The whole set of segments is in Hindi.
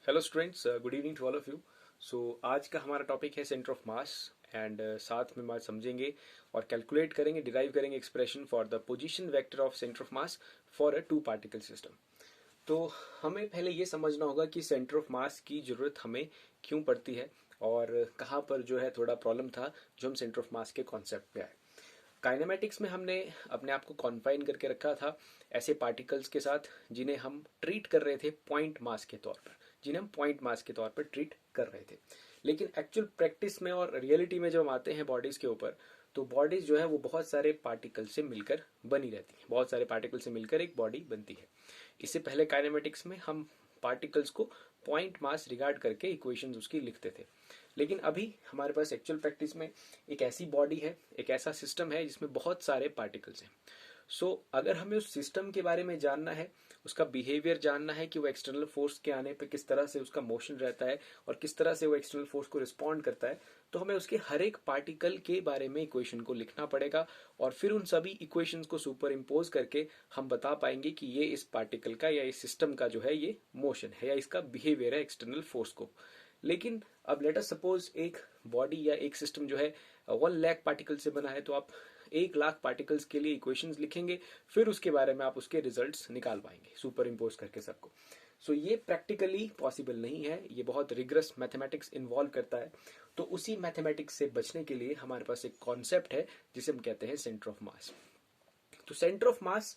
Hello students, good evening to all of you. So आज का हमारा टॉपिक है सेंटर ऑफ मास एंड साथ में बात समझेंगे और कैलकुलेट करेंगे, डिराइव करेंगे expression for the position vector of centre of mass for a two particle system. तो हमें पहले ये समझना होगा कि सेंटर ऑफ मास की ज़रूरत हमें क्यों पड़ती है और कहाँ पर जो है थोड़ा प्रॉब्लम था जो हम सेंटर ऑफ मास के कॉन्सेप्ट पे आए। काइनेमेटिक्स में हमने अपने आप को कॉन्फाइन करके रखा था ऐसे पार्टिकल्स के साथ जिन्हें हम ट्रीट कर रहे थे पॉइंट मास के तौर पर, जिन्हें हम पॉइंट मास के तौर पर ट्रीट कर रहे थे। लेकिन एक्चुअल प्रैक्टिस में और रियलिटी में जब हम आते हैं बॉडीज के ऊपर, तो बॉडीज जो है वो बहुत सारे पार्टिकल से मिलकर बनी रहती है, बहुत सारे पार्टिकल से मिलकर एक बॉडी बनती है। इससे पहले काइनेमेटिक्स में हम पार्टिकल्स को पॉइंट मास रिगार्ड करके इक्वेशंस उसकी लिखते थे। लेकिन अभी हमारे पास एक्चुअल प्रैक्टिस में एक ऐसी बॉडी है, एक ऐसा सिस्टम है जिसमें बहुत सारे पार्टिकल्स हैं। अगर हमें उस सिस्टम के बारे में जानना है, उसका बिहेवियर जानना है कि वो एक्सटर्नल फोर्स के आने पे किस तरह से उसका मोशन रहता है और किस तरह से वो एक्सटर्नल फोर्स को रिस्पॉन्ड करता है, तो हमें उसके हर एक पार्टिकल के बारे में इक्वेशन को लिखना पड़ेगा और फिर उन सभी इक्वेशंस को सुपर इम्पोज करके हम बता पाएंगे कि ये इस पार्टिकल का या इस सिस्टम का जो है ये मोशन है या इसका बिहेवियर है एक्सटर्नल फोर्स को। लेकिन अब लेट अस सपोज एक बॉडी या एक सिस्टम जो है 1 लाख पार्टिकल से बना है, तो आप 1 लाख पार्टिकल्स के लिए इक्वेशंस लिखेंगे, फिर उसके बारे में आप उसके रिजल्ट्स निकाल पाएंगे सुपर इम्पोज करके सबको। ये प्रैक्टिकली पॉसिबल नहीं है, ये बहुत रिगरस मैथमेटिक्स इन्वॉल्व करता है। तो उसी मैथमेटिक्स से बचने के लिए हमारे पास एक कॉन्सेप्ट है जिसे हम कहते हैं सेंटर ऑफ मास। तो सेंटर ऑफ मास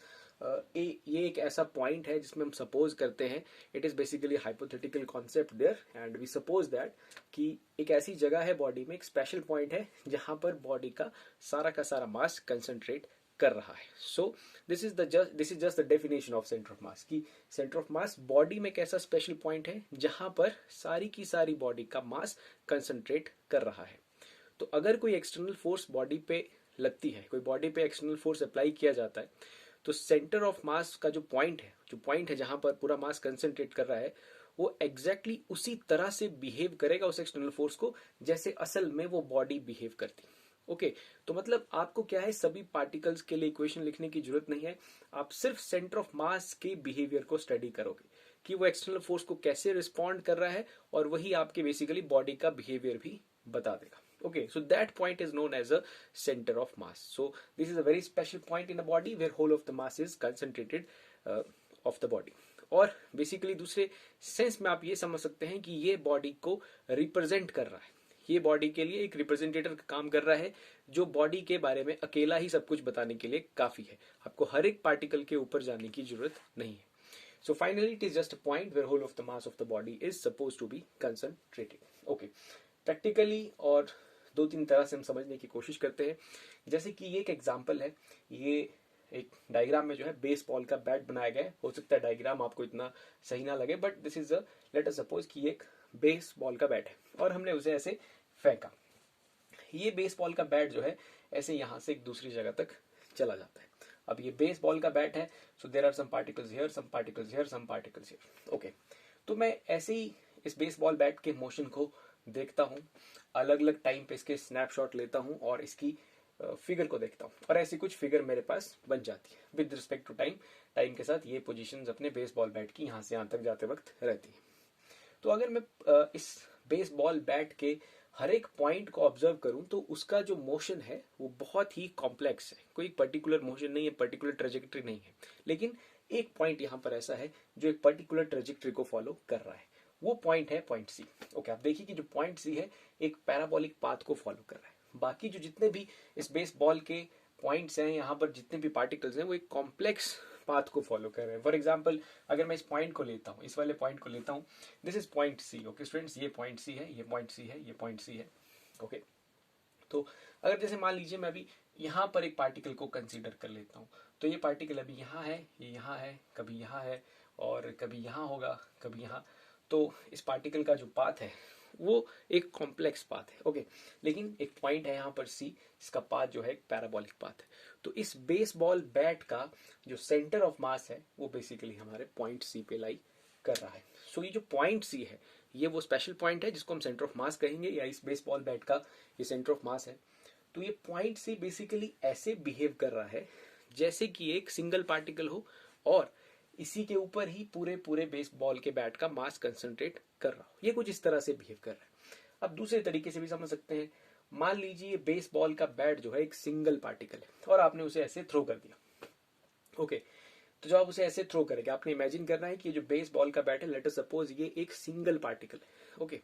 ये एक ऐसा पॉइंट है जिसमें हम सपोज करते हैं, it is basically hypothetical concept there and we suppose that कि एक ऐसी जगह है बॉडी में, एक स्पेशल पॉइंट है जहां पर बॉडी का सारा मास कंसंट्रेट कर रहा है। This is just the definition of centre of मास कि सेंटर ऑफ मास बॉडी में एक ऐसा स्पेशल पॉइंट है जहां पर सारी की सारी बॉडी का मास कंसंट्रेट कर रहा है। तो अगर कोई एक्सटर्नल फोर्स बॉडी पे लगती है, कोई बॉडी पे एक्सटर्नल फोर्स अप्लाई किया जाता है, तो सेंटर ऑफ मास का जो पॉइंट है जहां पर पूरा मास कंसंट्रेट कर रहा है, वो एग्जैक्टली उसी तरह से बिहेव करेगा उस एक्सटर्नल फोर्स को जैसे असल में वो बॉडी बिहेव करती। ओके, तो मतलब आपको क्या है, सभी पार्टिकल्स के लिए इक्वेशन लिखने की जरूरत नहीं है। आप सिर्फ सेंटर ऑफ मास के बिहेवियर को स्टडी करोगे कि वो एक्सटर्नल फोर्स को कैसे रिस्पॉन्ड कर रहा है और वही आपके बेसिकली बॉडी का बिहेवियर भी बता देगा। Okay, so that point is known as a center of mass. So this is a very special point in the body where whole of the mass is concentrated of the body. और बेसिकली दूसरे सेंस में आप ये समझ सकते हैं कि ये बॉडी को रिप्रेजेंट कर रहा है, ये बॉडी के लिए एक रिप्रेजेंटेटर का काम कर रहा है जो बॉडी के बारे में अकेला ही सब कुछ बताने के लिए काफी है, आपको हर एक पार्टिकल के ऊपर जाने की जरूरत नहीं है। So finally it is just a point where whole of the mass of the body is supposed to be concentrated. Okay, practically और 2-3 तरह से हम समझने की कोशिश करते हैं। जैसे कि ये एक एग्जांपल है, ये एक डायग्राम में जो है बेसबॉल का बैट बनाया गया है। हो सकता है डायग्राम आपको इतना सही ना लगे, but this is late us suppose कि एक बेसबॉल का बैट है और हमने उसे ऐसे फेंका। ये बेसबॉल का बैट जो है ऐसे यहाँ से एक दूसरी जगह तक चला जाता है। अब ये बेसबॉल का बैट है, so there are some particles here, some particles here, some particles here. Okay, तो मैं ऐसे ही इस बेसबॉल बैट के मोशन को देखता हूँ, अलग अलग टाइम पे इसके स्नैपशॉट लेता हूँ और इसकी फिगर को देखता हूँ और ऐसी कुछ फिगर मेरे पास बन जाती है विद रिस्पेक्ट टू टाइम के साथ ये पोजीशंस अपने बेसबॉल बैट की यहाँ से यहाँ तक जाते वक्त रहती है। तो अगर मैं इस बेसबॉल बैट के हर एक पॉइंट को ऑब्जर्व करूं तो उसका जो मोशन है वो बहुत ही कॉम्प्लेक्स है, कोई पर्टिकुलर मोशन नहीं है, पर्टिकुलर ट्रेजेक्ट्री नहीं है। लेकिन एक पॉइंट यहाँ पर ऐसा है जो एक पर्टिकुलर ट्रेजेक्ट्री को फॉलो कर रहा है, वो पॉइंट है पॉइंट सी। ओके, आप देखिए कि जो पॉइंट सी है एक पैराबोलिक पाथ को फॉलो कर रहा है। बाकी जो जितने भी इस बेसबॉल के पॉइंट्स हैं, यहाँ पर जितने भी पार्टिकल्स हैं, वो एक कॉम्प्लेक्स पाथ को फॉलो कर रहे हैं। फॉर एग्जाम्पल अगर मैं इस पॉइंट को लेता हूँ, इस वाले पॉइंट को लेता हूँ, this is point C. Okay students, ये पॉइंट सी है, ये पॉइंट सी है, ये पॉइंट सी है। ओके, तो अगर जैसे मान लीजिए मैं अभी यहाँ पर एक पार्टिकल को कंसीडर कर लेता हूँ, तो ये पार्टिकल अभी यहाँ है, ये यहाँ है, कभी यहाँ है और कभी यहाँ होगा, कभी यहाँ। तो इस पार्टिकल का जो पाथ है वो एक कॉम्प्लेक्स पाथ है। ओके, लेकिन एक पॉइंट है यहाँ पर सी, इसका पाथ जो है एक पैराबोलिक पाथ है। तो इस बेसबॉल बैट का जो सेंटर ऑफ मास है वो बेसिकली हमारे पॉइंट सी पे लाई कर रहा है। ये जो पॉइंट सी है ये वो स्पेशल पॉइंट है जिसको हम सेंटर ऑफ मास कहेंगे, या इस बेसबॉल बैट का ये सेंटर ऑफ मास है। तो ये पॉइंट सी बेसिकली ऐसे बिहेव कर रहा है जैसे कि एक सिंगल पार्टिकल हो और इसी के ऊपर ही पूरे पूरे बेसबॉल के बैट का मास कंसंट्रेट कर रहा हो। ये कुछ इस तरह से बिहेव कर रहा है। अब दूसरे तरीके से भी समझ सकते हैं। मान लीजिए बेसबॉल का बैट जो है एक सिंगल पार्टिकल है और आपने उसे ऐसे थ्रो कर दिया। ओके, तो जब आप उसे ऐसे थ्रो करेंगे, आपने इमेजिन करना है कि जो बेसबॉल का बैट है, लेट अस सपोज ये एक सिंगल पार्टिकल है। ओके,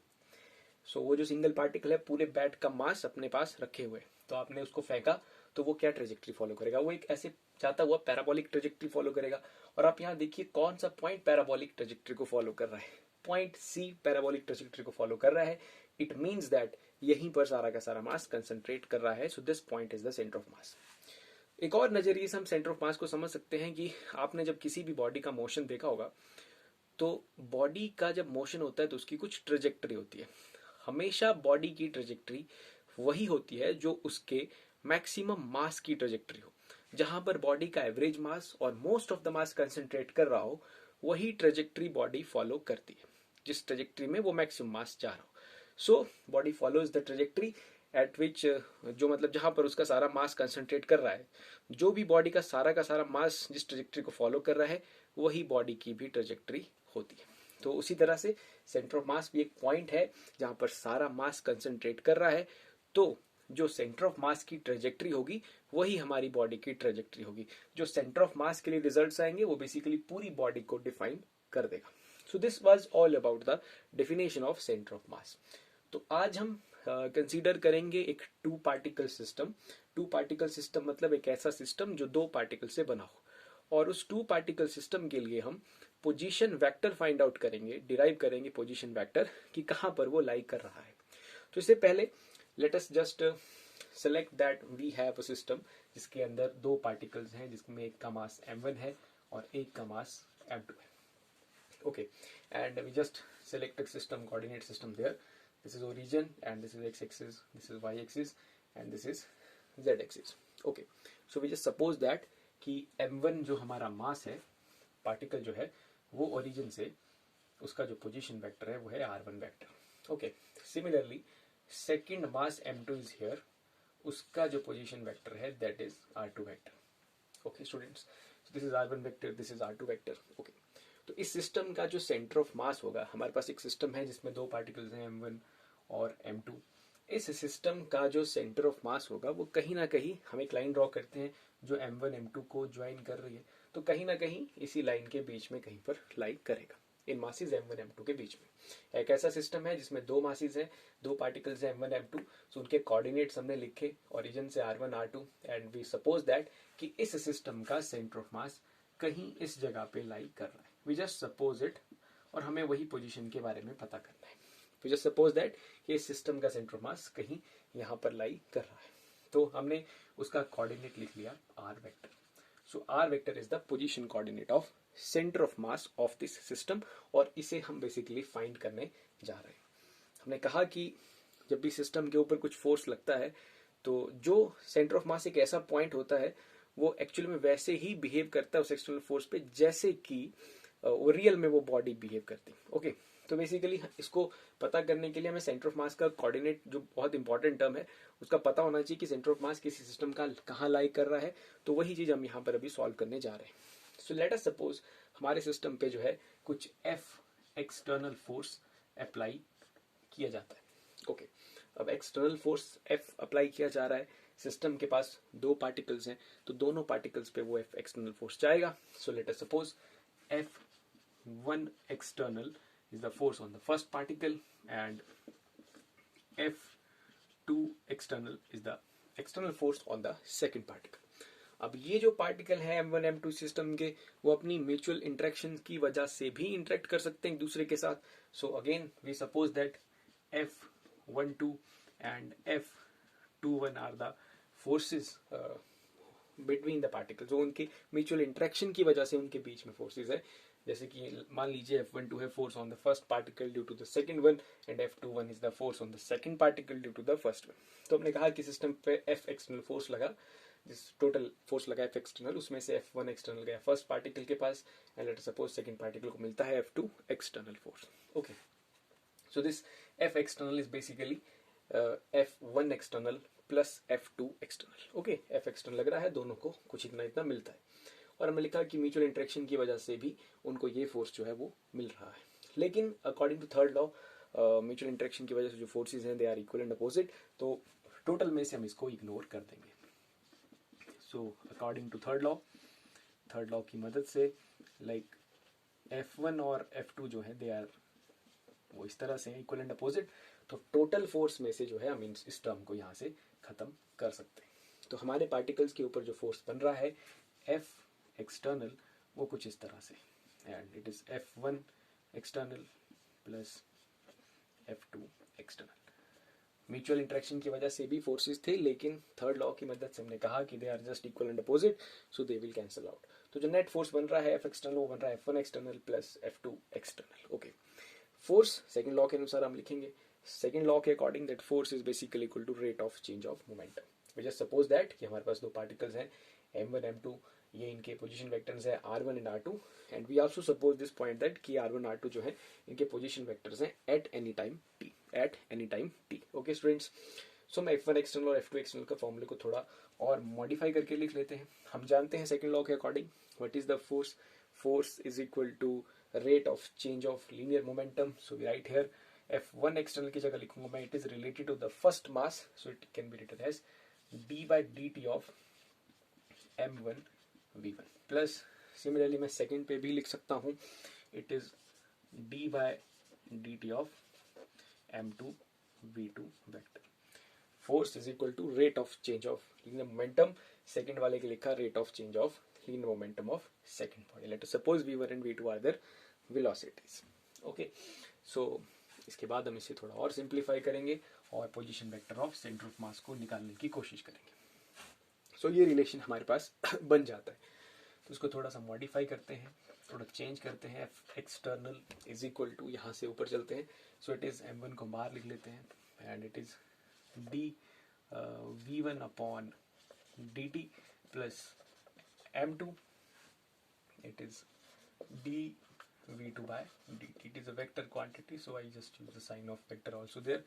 सो वो जो सिंगल पार्टिकल है पूरे बैट का मास अपने पास रखे हुए, तो आपने उसको फेंका, तो वो क्या ट्रेजेक्ट्री फॉलो करेगा? वो एक ऐसे जाता हुआ पैराबोलिक ट्रेजेक्ट्री फॉलो करेगा। और आप यहाँ देखिए कौन सा पॉइंट पैराबोलिक ट्रेजेक्ट्री को फॉलो कर रहा है। पॉइंट सी पैराबोलिक ट्रेजेक्ट्री को फॉलो कर रहा है। इट मीन्स दैट यहीं पर सारा का सारा मास कंसंट्रेट कर रहा है। So this point is the centre of मास। एक और नजरिए से हम सेंटर ऑफ मास को समझ सकते हैं कि आपने जब किसी भी बॉडी का मोशन देखा होगा, तो बॉडी का जब मोशन होता है तो उसकी कुछ ट्रेजेक्ट्री होती है। हमेशा बॉडी की ट्रेजेक्ट्री वही होती है जो उसके मैक्सिमम मास की ट्रेजेक्ट्री हो। जहां पर बॉडी का एवरेज मास और most of the mass concentrate कर रहा हो, वही ट्रेजेक्ट्री बॉडी फॉलो करती है, जिस ट्रेजेक्ट्री में वो मैक्सिमम मास जा रहा हो। So body follows the trajectory eight विच, जो मतलब जहां पर उसका सारा मास कंसंट्रेट कर रहा है, जो भी बॉडी का सारा मास जिस ट्रेजेक्ट्री को फॉलो कर रहा है, वही बॉडी की भी ट्रेजेक्ट्री होती है। तो उसी तरह से सेंटर ऑफ मास भी एक पॉइंट है जहां पर सारा मास कंसंट्रेट कर रहा है। तो जो सेंटर ऑफ मास की ट्रेजेक्ट्री होगी वही हमारी बॉडी की ट्रेजेक्ट्री होगी। जो सेंटर ऑफ मास के लिए रिजल्ट्स आएंगे वो बेसिकली पूरी बॉडी को डिफाइन कर देगा। So this was all about the definition of centre of mass. तो आज हम कंसीडर करेंगे एक two particle system. Two particle system मतलब एक ऐसा सिस्टम जो दो पार्टिकल से बना हो, और उस टू पार्टिकल सिस्टम के लिए हम पोजीशन वेक्टर फाइंड आउट करेंगे, डिराइव करेंगे पोजीशन वेक्टर कि कहां पर वो लाई कर रहा है। तो इससे पहले let us just select that we have a system जिसके अंदर दो पार्टिकल्स हैं, जिसमें एक का मास m1 है और एक का मास m2 है। Okay, and we just selected system coordinate system there. This is origin and this is x axis, this is y axis and this is z axis. Okay, so we just suppose that कि m1 जो हमारा मास है, पार्टिकल जो है, वो ओरिजिन से उसका जो पोजीशन वेक्टर है वो है r1 vector. Okay, similarly second mass m2 is here, उसका जो पोजीशन वेक्टर है that is r2 vector. Okay students, this is r1 vector, this is r2 vector. Okay, तो इस सिस्टम का जो सेंटर ऑफ मास होगा, हमारे पास एक सिस्टम है जिसमें दो पार्टिकल्स हैं m1 और m2। इस सिस्टम का जो सेंटर ऑफ मास होगा वो कहीं ना कहीं, हम एक लाइन ड्रॉ करते हैं जो m1 m2 को ज्वाइन कर रही है, तो कहीं ना कहीं इसी लाइन के बीच में कहीं पर लाई करेगा, इन मासिस m1 m2 के बीच में। एक ऐसा सिस्टम है जिसमें दो मासिस हैं, दो पार्टिकल्स हैं m1 m2, सो उनके कोऑर्डिनेट्स हमने लिखे ओरिजिन से r1 r2, and we suppose that कि इस सिस्टम का सेंटर ऑफ मास कहीं इस जगह पे लाई कर रहा है। वी जस्ट सपोज इट, और हमें वही पोजीशन के बारे में पता करना है। वी जस्ट सपोज दैट कि इस सिस्टम का सेंटर ऑफ मास कहीं यहाँ पर लाई कर रहा है, तो हमने उसका कोऑर्डिनेट लिख लिया r vector. So r vector is the position coordinate of centre of mass of this system, और इसे हम बेसिकली फाइंड करने जा रहे हैं। हमने कहा कि जब भी सिस्टम के ऊपर कुछ फोर्स लगता है, तो जो सेंटर ऑफ मास एक ऐसा पॉइंट होता है वो एक्चुअली में वैसे ही बिहेव करता है उस एक्सटर्नल फोर्स पे जैसे कि वो रियल में वो बॉडी बिहेव करती है। ओके, तो बेसिकली इसको पता करने के लिए हमें सेंटर ऑफ मास का कोऑर्डिनेट, जो बहुत इंपॉर्टेंट टर्म है, उसका पता होना चाहिए कि सेंटर ऑफ मास किसी सिस्टम का कहाँ लाई कर रहा है। तो वही चीज हम यहाँ पर अभी सॉल्व करने जा रहे हैं। सो लेट अस सपोज हमारे सिस्टम पे जो है कुछ F एक्सटर्नल फोर्स अप्लाई किया जाता है। ओके, अब एक्सटर्नल फोर्स F अप्लाई किया जा रहा है, सिस्टम के पास दो पार्टिकल्स हैं, तो दोनों पार्टिकल्स पे वो F एक्सटर्नल फोर्स जाएगा। So let us suppose F1 external is the force on the first particle and F2 external is the external force on the second particle. अब ये जो पार्टिकल है M1 M2 सिस्टम के, वो अपनी म्यूचुअल इंटरेक्शन की वजह से भी इंटरेक्ट कर सकते हैं एक दूसरे के साथ। So again we suppose that F12 and F21 are the forces between the particles, जो उनकी म्यूचुअल इंटरेक्शन की वजह से उनके बीच में फोर्सेस है। जैसे कि मान लीजिए F12 है force on the first particle due to the second one, and F21 is the force on the second particle due to the first one. तो हमने कहा कि सिस्टम पे F एक्सटर्नल फोर्स लगा, जिस टोटल फोर्स लगा F एक्सटर्नल, उसमें से F1 एक्सटर्नल गया फर्स्ट पार्टिकल के पास, and let us suppose second particle को मिलता है F2 external force. Okay, so this F external is basically F1 external plus F2 external. Okay, F external लग रहा है, दोनों को कुछ इतना इतना मिलता है। और हमने लिखा कि म्यूचुअल इंटरेक्शन की वजह से भी उनको ये फोर्स जो है वो मिल रहा है। लेकिन according to third law mutual interaction की वजह से जो फोर्सेज हैं they are equal and opposite, तो टोटल में से हम इसको इग्नोर कर देंगे। So according to third law की मदद से लाइक F1 और F2 जो है दे आर वो इस तरह से हैं इक्वल एंड अपोजिट, तो टोटल फोर्स में से जो है हम इस टर्म को यहाँ से खत्म कर सकते हैं। तो हमारे पार्टिकल्स के ऊपर जो फोर्स बन रहा है F एक्सटर्नल वो कुछ इस तरह से, and it is F1 external plus F2 external. Mutual interaction की वजह से भी फोर्सेस थे, लेकिन थर्ड लॉ की मदद से हमने कहा कि they are just equal and opposite, so they will cancel out. तो जो नेट फोर्स बन रहा है F एक्सटर्नल वो बन रहा है F1 external plus F2 external. Okay, force second law के अनुसार हम लिखेंगे, सेकंड लॉ के according that force is basically equal to rate of change of momentum. We just suppose that कि हमारे पास दो पार्टिकल्स हैं m1 m2, ये इनके पोजीशन वेक्टर्स हैं r1 and r2, and we also suppose this point that कि r1 r2 जो है इनके पोजीशन वेक्टर्स हैं at any time t। Okay students, so मैं F1 एक्सटर्नल और F2 एक्सटर्नल का फॉर्मूले को थोड़ा और मॉडिफाई करके लिख लेते हैं। हम जानते हैं सेकंड लॉ के according what is the force is equal to rate of change of linear momentum, so we write here F1 external की जगह लिखूंगा मैं, it is related to the first mass, so it can be written as d by dt of m1 v1 plus similarly मैं second पे भी लिख सकता हूँ, it is d by dt of m2 v2 vector। force is equal to rate of change of linear momentum, second वाले के लिखा rate of change of linear momentum of second body। Let us suppose v1 and v2 are their velocities। okay, so इसके बाद हम इसे थोड़ा और सिंप्लीफाई करेंगे और position vector of centre of मास को निकालने की कोशिश करेंगे। सो ये रिलेशन हमारे पास बन जाता है। तो इसको थोड़ा सा मॉडिफाई करते हैं, थोड़ा चेंज करते हैं। F external is equal to, यहाँ से ऊपर चलते हैं, सो इट इज m1 को बाहर लिख लेते हैं, and it is d v1 upon dt plus m2, it is d v2 by dt। it is a vector quantity, so I just use the sign of vector also there,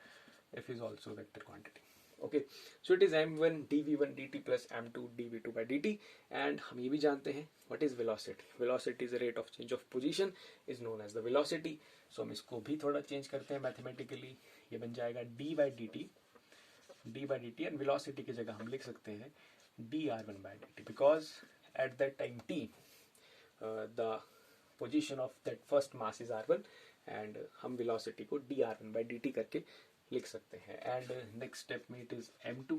f is also a vector quantity। okay, so it is m1 dv1 dt plus m2 dv2 by dt, and हम ये भी जानते हैं what is velocity। velocity is the rate of change of position is known as the velocity, so हम इसको भी थोड़ा चेंज करते हैं मैथमेटिकली, ये बन जाएगा d by dt, and velocity की जगह हम लिख सकते हैं dr1 by dt, because at that time t the position of that first mass is r1, and हम velocity को dr1 by dt करके लिख सकते हैं। एंड नेक्स्ट स्टेप में it is m2,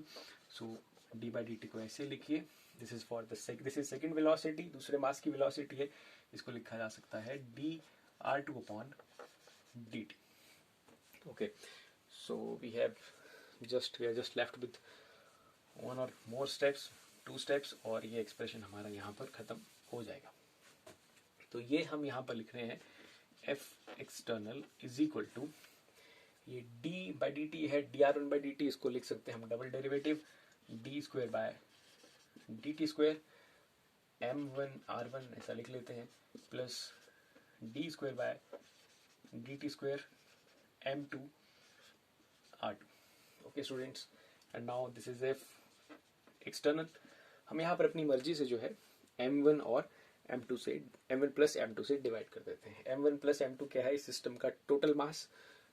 so d by dt को ऐसे लिखिए, this is for the this is second velocity, दूसरे मास की वेलोसिटी है, इसको लिखा जा सकता है dr2 upon dt। Okay, so we are just left with one और मोर स्टेप्स, 2 स्टेप्स, और ये एक्सप्रेशन हमारा यहाँ पर खत्म हो जाएगा। तो ये हम यहाँ पर लिख रहे हैं F external is equal to, ये d बाई डी टी है, dr1 बाई डी टी, इसको लिख सकते हैं हम double derivative d square by D t square, m1 r1 ऐसा लिख लेते हैं, plus d square by D t square m2 r2। Okay students, and now this is F external. हम यहाँ पर अपनी मर्जी से जो है m1 और m2 से, m1 प्लस m2 से डिवाइड कर देते हैं। m1 प्लस m2 क्या है, इस सिस्टम का टोटल मास,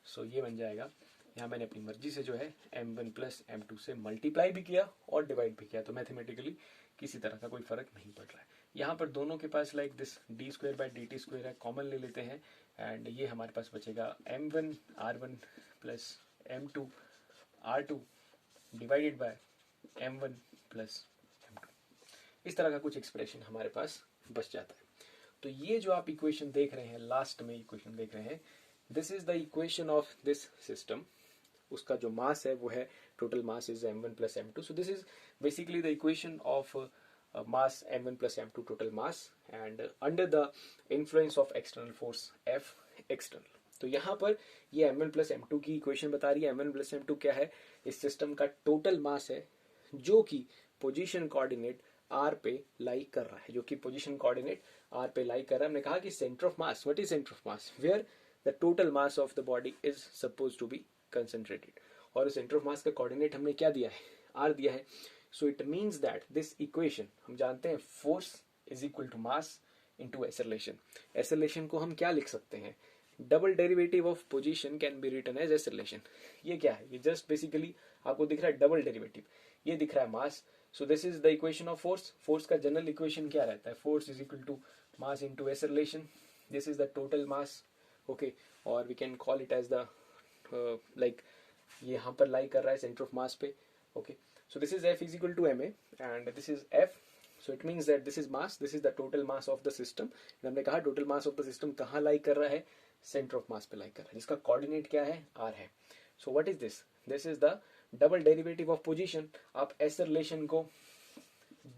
सो ये बन जाएगा, यहाँ मैंने अपनी मर्जी से जो है m1 प्लस m2 से मल्टीप्लाई भी किया और डिवाइड भी किया, तो मैथमेटिकली किसी तरह का कोई फर्क नहीं पड़ रहा है। यहाँ पर दोनों के पास like this d square by D t square है, कॉमन ले लेते हैं, एंड ये हमारे पास बचेगा m1 r1 plus m2 r2 divided by m1 plus m2। इस तरह का कुछ एक्सप्रेशन हमारे पास बच जाता है। तो ये जो आप इक्वेशन देख रहे हैं, लास्ट में इक्वेशन देख रहे हैं, this is the equation of this system. उसका जो मास है वो है, total mass is m1 plus m2, so this is basically the equation of mass m1 plus m2 total mass, and under the influence of external force F external. तो यहाँ पर ये m1 प्लस m2 की इक्वेशन बता रही है। m1 प्लस m2 क्या है, इस सिस्टम का टोटल मास है जो कि पोजीशन कोऑर्डिनेट r पे लाई कर रहा है, जो कि पोजीशन कोऑर्डिनेट r पे लाई कर रहा है। हमने कहा कि centre of mass, what is centre of mass, where the total mass of the body is suppose to be concentrated, और सेंटर ऑफ मास का कोऑर्डिनेट हमने क्या दिया है, r दिया है। So it means that this equation, हम जानते हैं force is equal to mass into acceleration. Acceleration को हम क्या लिख सकते हैं, double derivative of position can be written as acceleration. ये क्या है, ये जस्ट बेसिकली आपको दिख रहा है डबल डेरिवेटिव, ये दिख रहा है mass. So this is the equation of force. Force का जनरल इक्वेशन क्या रहता है, force is equal to mass into acceleration. This is the total mass, okay, और we can call it as the like ये यहाँ पर लाई कर रहा है सेंटर ऑफ मास पे, okay. So this is F is equal to ma and this is F, so it means that this is mass, this is the total mass of the system. हमने कहा total mass of the system कहाँ लाई कर रहा है, सेंटर ऑफ मास पे लाई कर रहा है, जिसका कोऑर्डिनेट क्या है, r है। So what is this, this is the double derivative of position. आप ऐसे रिलेशन को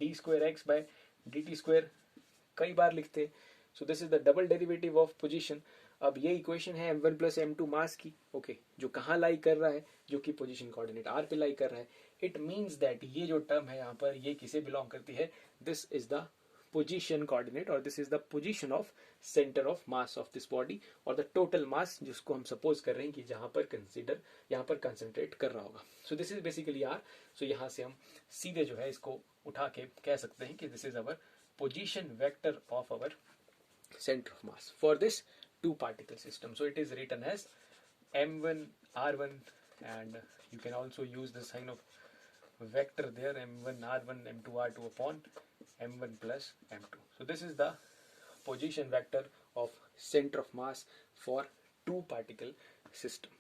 d square x by dt square कई बार लिखते हैं। So this is the double derivative of position. अब ये इक्वेशन है m1 प्लस m2 मास की, ओके, जो कहाँ लाई कर रहा है, जो कि पोजीशन कोऑर्डिनेट r पे लाई कर रहा है। इट मीन्स दैट ये जो टर्म है यहाँ पर, ये किसे बिलोंग करती है, this is the position coordinate और this is the position of centre of mass of this body, और द टोटल मास जिसको हम सपोज कर रहे हैं कि जहां पर यहाँ पर कंसंट्रेट कर रहा होगा। So this is basically R. So यहाँ से हम सीधे जो है इसको उठा के कह सकते हैं कि this is our position vector of our center of mass for this two particle system. So it is written as m1 r1, and you can also use the sign of vector there, m1 r1 m2 r2 upon m1 plus m2. So this is the position vector of center of mass for two particle system.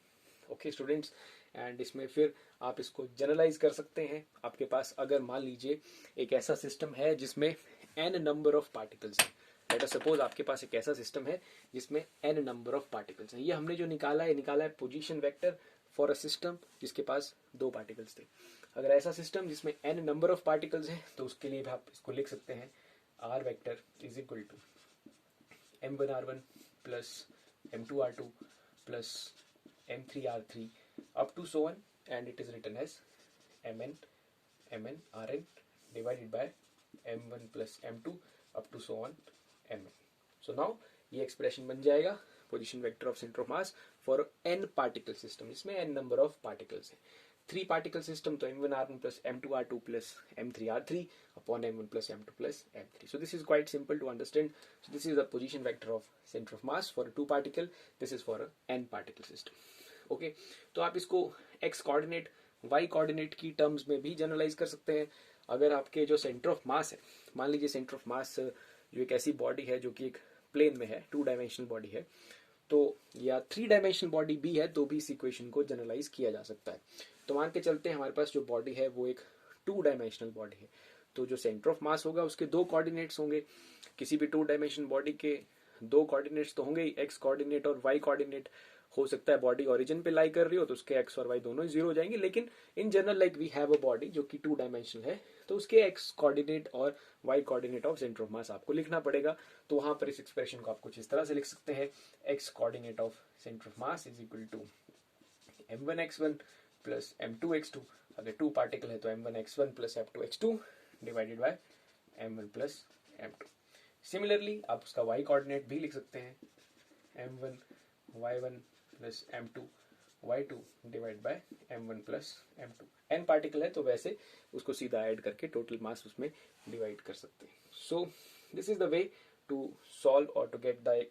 Okay students, and इसमें फिर आप इसको जनरलाइज कर सकते हैं। आपके पास अगर मान लीजिए एक ऐसा सिस्टम है जिसमें n नंबर ऑफ पार्टिकल्स है, लेट अस सपोज आपके पास एक ऐसा सिस्टम है जिसमें n नंबर ऑफ पार्टिकल्स हैं। ये हमने जो निकाला है position vector for a system जिसके पास 2 पार्टिकल्स थे। अगर ऐसा सिस्टम जिसमें n नंबर ऑफ पार्टिकल्स हैं तो उसके लिए भी आप इसको लिख सकते हैं r vector is equal to m1r1 plus m2r2 plus m3r3 up to so on, and it is written as mn rn divided by m1 plus m2 up to so on mn. So now ये एक्सप्रेशन बन जाएगा position vector of centre of mass for n particle system, इसमें n नंबर ऑफ पार्टिकल्स हैं। 3 पार्टिकल सिस्टम तो m1r1 plus m2r2 plus m3r3 upon m1 plus m2 plus m3. So this is quite simple to understand. So this is the position vector of center of mass for a 2 particle. This is for a n particle system. Okay तो आप इसको x कोऑर्डिनेट y कोऑर्डिनेट की टर्म्स में भी जनरलाइज कर सकते हैं। अगर आपके जो सेंटर ऑफ मास है, मान लीजिए सेंटर ऑफ मास जो एक ऐसी बॉडी है जो कि एक प्लेन में है, 2 डायमेंशनल बॉडी है, तो या 3 डायमेंशनल बॉडी भी है तो भी इस इक्वेशन को जनरलाइज किया जा सकता है। तो मान के चलते हैं हमारे पास जो बॉडी है वो एक 2 डायमेंशनल बॉडी है, तो जो सेंटर ऑफ मास होगा उसके 2 कोऑर्डिनेट्स होंगे। किसी भी 2 डायमेंशनल बॉडी के 2 कोऑर्डिनेट्स तो होंगे ही, x कोऑर्डिनेट और y कोऑर्डिनेट। हो सकता है बॉडी ओरिजिन पे लाई कर रही हो तो उसके x और y दोनों 0 हो जाएंगे, लेकिन in general like we have a body जो कि 2 डायमेंशनल है, तो उसके x कोऑर्डिनेट और y coordinate of centre of mass आपको लिखना पड़ेगा। तो वहां पर इस एक्सप्रेशन को आप कुछ इस तरह से लिख सकते हैं, x coordinate of centre of mass is equal to m1x1 plus m2x2। अगर 2 पार्टिकल है तो m1x1 plus m2x2 divided by m1 plus m2। Similarly आप उसका y कोऑर्डिनेट भी लिख सकते हैं, m1y1 plus m2 y2 divide by m1 plus m2। n particle है तो वैसे उसको सीधा ऐड करके टोटल मास उसमें डिवाइड कर सकते हैं। So this is the way to solve और to get the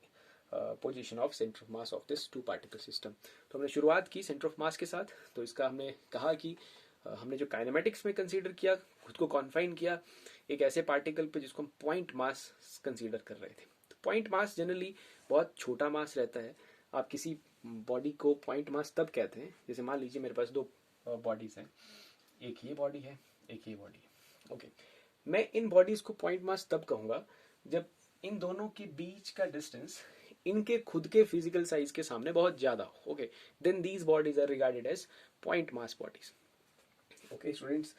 position of centre of mass of this 2 particle system. तो हमने शुरुआत की सेंटर ऑफ मास के साथ, तो इसका हमने कहा कि हमने जो काइनेमेटिक्स में कंसीडर किया, खुद को कॉन्फाइन किया एक ऐसे पार्टिकल पे जिसको हम पॉइंट मास कंसीडर कर रहे थे। तो पॉइंट मास जनरली बहुत छोटा मास रहता है। आप किसी बॉडी को पॉइंट मास तब कहते हैं, जैसे मान लीजिए मेरे पास 2 बॉडीज हैं, एक ये बॉडी है, एक ये बॉडी है, ओके। मैं इन बॉडीज को पॉइंट मास तब कहूंगा जब इन दोनों के बीच का डिस्टेंस इनके खुद के फिजिकल साइज के सामने बहुत ज्यादा हो, okay, then these bodies are regarded as point mass bodies. Okay students,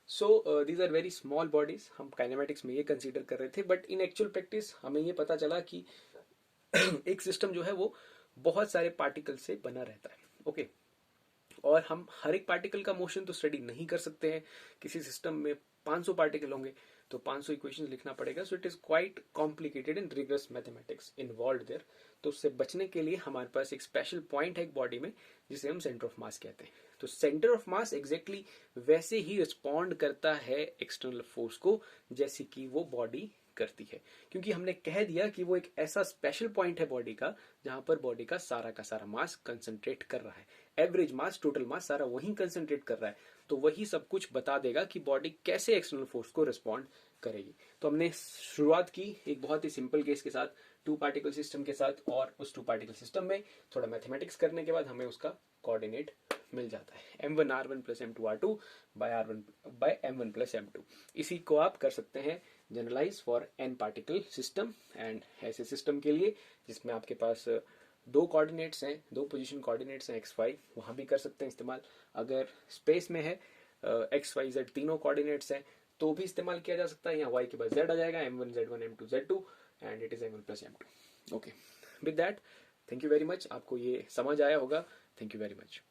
so these are very small bodies. हम काइनेमेटिक्स में ये कंसीडर कर रहे थे, बट इन एक्चुअल प्रैक्टिस हमें ये पता चला कि एक सिस्टम जो है वो बहुत सारे पार्टिकल से बना रहता है, ओके। और हम हर एक पार्टिकल का मोशन तो स्टडी नहीं कर सकते हैं। किसी सिस्टम में 500 पार्टिकल होंगे तो 500 इक्वेशंस लिखना पड़ेगा। So it is quite complicated and rigorous mathematics involved there. तो उससे बचने के लिए हमारे पास एक स्पेशल पॉइंट है एक बॉडी में जिसे हम सेंटर ऑफ मास कहते हैं। तो सेंटर ऑफ मास एग्जैक्टली वैसे ही रिस्पॉन्ड करता है एक्सटर्नल फोर्स को जैसे कि वो बॉडी करती है, क्योंकि हमने कह दिया कि वो एक ऐसा स्पेशल पॉइंट है बॉडी का जहां पर बॉडी का सारा मास कंसंट्रेट कर रहा है, एवरेज मास, टोटल मास सारा वहीं कंसंट्रेट कर रहा है। तो वही सब कुछ बता देगा कि बॉडी कैसे एक्सटर्नल फोर्स को रिस्पॉन्ड करेगी। तो हमने शुरुआत की एक बहुत ही सिंपल केस के साथ, 2 पार्टिकल सिस्टम के साथ, और उस 2 पार्टिकल सिस्टम में थोड़ा मैथमेटिक्स करने के बाद हमें उसका कोऑर्डिनेट मिल जाता है, m1r1 plus m2r2 bye m1 plus m2। इसी को आप कर सकते हैं generalize for n particle system, and ऐसे सिस्टम के लिए जिसमें आपके पास 2 कोऑर्डिनेट्स हैं, 2 पोजीशन कोऑर्डिनेट्स हैं x y, वहां भी कर सकते हैं इस्तेमाल। अगर स्पेस में है x y z तीनों कोऑर्डिनेट्स हैं तो भी इस्तेमाल किया जा सकता है। यहाँ y के बाद z आ जाएगा, m1 z1 m2 z2 and it is m1 plus m2। Okay, with that thank you very much. आपको ये समझ आया होगा। Thank you very much.